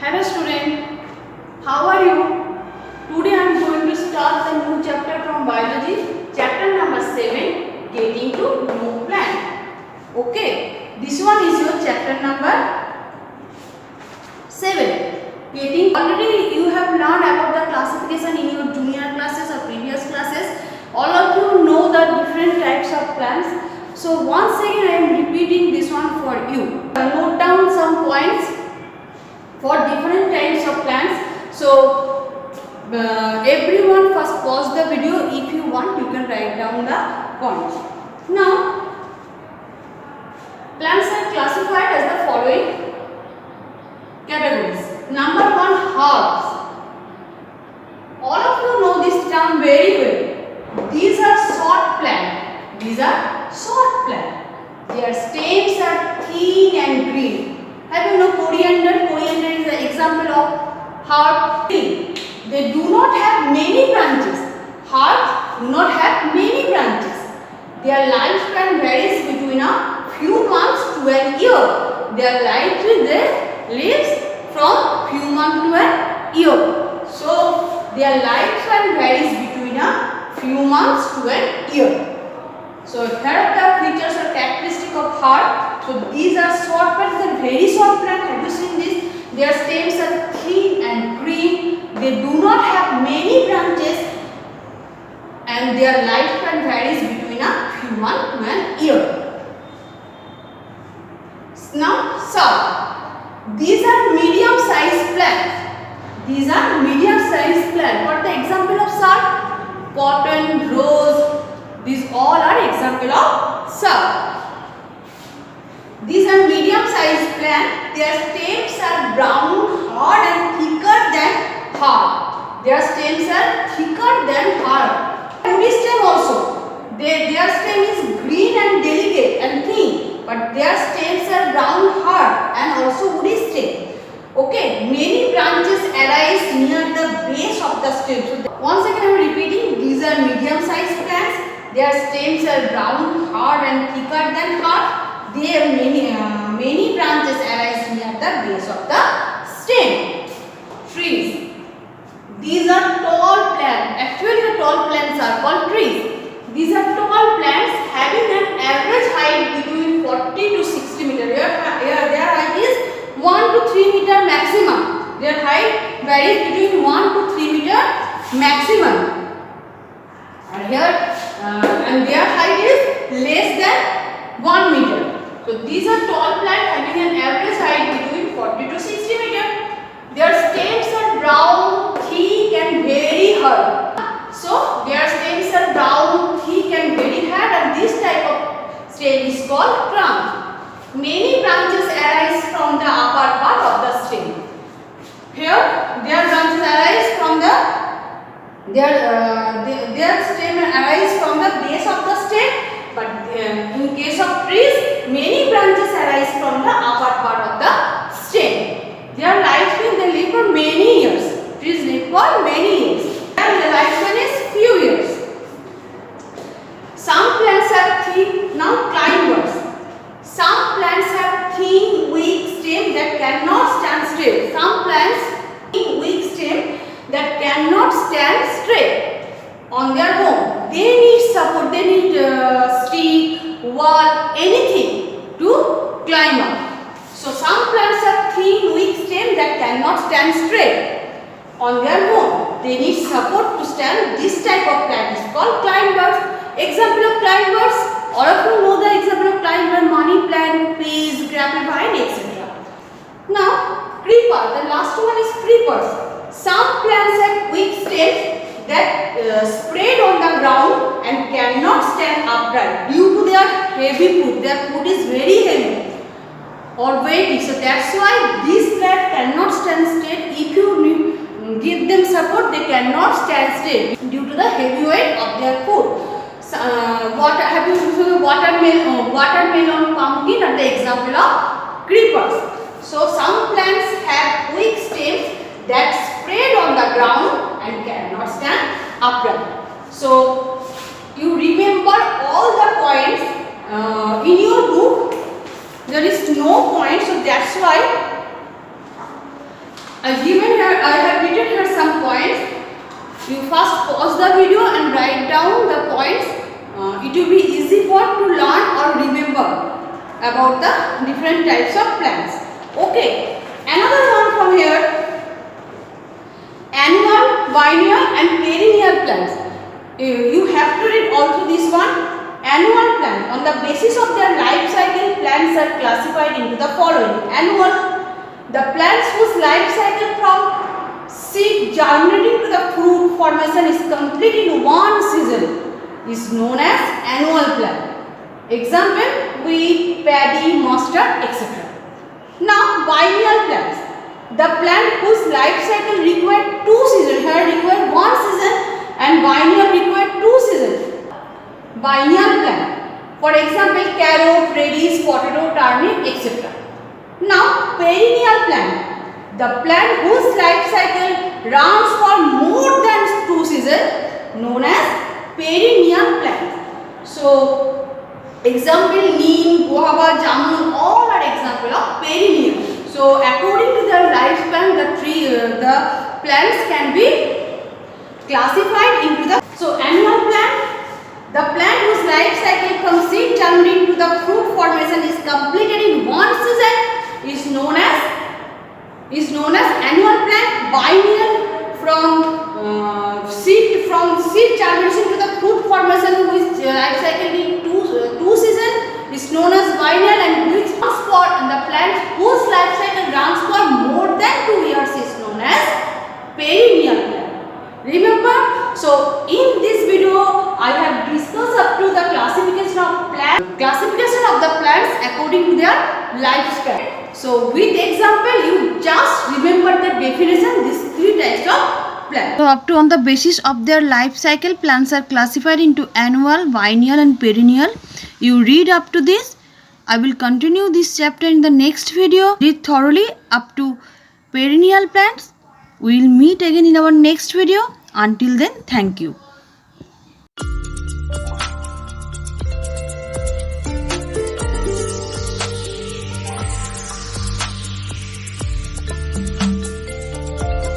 Hello student, how are you? Today I am going to start the new chapter from biology, chapter number 7, getting to know plant. Okay, this one is your chapter number 7. Getting already you have learned about the classification in your junior classes or previous classes. All of you know the different types of plants. So once again I am repeating this one for you. Note down some points for different types of plants. So everyone first pause the video. If you want, you can write down the points. Now plants are classified as the following categories. Number 1, herbs. All of you know this term very well. These are short plants. These are short plants. Their stems are thin and green. Have you know coriander? Coriander is an example of herb tree. They do not have many branches. Herbs do not have many branches. Their lifespan varies between a few months to an year. They are likely their leaves from few months to an year. So their lifespan varies between a few months to an year. So here are the features or characteristics of herb. So these are short plants, they are very short plants. Have you seen this? Their stems are thin and green. They do not have many branches and their lifespan varies between a few months to an year. Now shrub. These are medium sized plants. These are medium sized plants. What the example of shrub? Cotton, rose. These all are example of shrub. These are medium sized plants. Their stems are brown, hard and thicker than hard. Their stems are thicker than hard. Woody stem also. Their stem is green and delicate and thin, but their stems are brown, hard and also woody stem. Okay, many branches arise near the base of the stem. So once again I am repeating, these are medium sized plants. Their stems are brown, hard and thicker than hard. They have many branches arise near the base of the stem. Trees. These are tall plants. Actually the tall plants are called trees. These are tall plants having an average height between 40 to 60 meter. Their height is 1 to 3 meter maximum. Their height varies between 1 to 3 meter maximum. And here and their height is less than 1 meter. So these are tall plants having an average height between 40 to 60 meter. Their stems are brown, thick and very hard. So their stems are brown, thick and very hard, and this type of stem is called trunk. Many branches arise from the upper part of the stem. Here their branches arise from their stem arise from the base of the stem, but in case of trees, many branches arise from the upper part of the stem. Their lifespan, they live for many years. Trees live for many years. Their lifespan is few years. Some plants are thin. Now climbers. Some plants have thin, weak stem that cannot stand straight. Some plants thin, weak stem that cannot stand straight on their own. They need support. They need stick, wall, anything to climb up. So some plants have thin, weak stem that cannot stand straight on their own. They need support to stand. This type of plant is called climbers. Example of climbers. All of you know the example of climber: money plant, peas, grapevine, etc. Now creeper. The last one is creepers. Some plants have weak stems that spread on the ground and cannot stand upright due to their heavy food. Their food is very heavy or weighty. So that's why these plants cannot stand straight. If you give them support, they cannot stand straight due to the heavy weight of their food. Have you seen watermelon, pumpkin are the example of creepers. So some plants have weak stems that spread on the ground and cannot stand upright. So you remember all the points in your book. There is no point, so that's why I have written here some points. You first pause the video and write down the points. It will be easy for to learn or remember about the different types of plants. Okay. Another one from here. Annual, biennial and perennial plants. You have to read also this one. Annual plants. On the basis of their life cycle, plants are classified into the following. Annual, the plants whose life cycle from seed germinating to the fruit formation is complete in one season is known as annual plant. Example, wheat, paddy, mustard, etc. Now, biennial plants. The plant whose life cycle require 2 seasons. Here require 1 season and biennial require 2 seasons. Biennial plant. For example, carrot, radish, potato, turnip, etc. Now, perennial plant. The plant whose life cycle runs for more than 2 seasons known as perennial plant. So, example neem, guava, jamun, all are example of perennial. So, according to their lifespan, the plants can be classified into the. So, annual plant. The plant whose life cycle from seed germinating to the fruit formation is completed in 1 season is known as annual plant. Biennial from seed germination to the fruit formation which life cycle in 2 seasons is known as biennial, and which for the plant whose life cycle runs for more than 2 years is known as perennial plant. Remember, so in this video I have discussed up to the classification of the plants according to their lifespan. So with example you just remember the definition, these 3 types of plants. So up to on the basis of their life cycle, plants are classified into annual, biennial and perennial. You read up to this. I will continue this chapter in the next video. Read thoroughly up to perennial plants. We will meet again in our next video. Until then, thank you.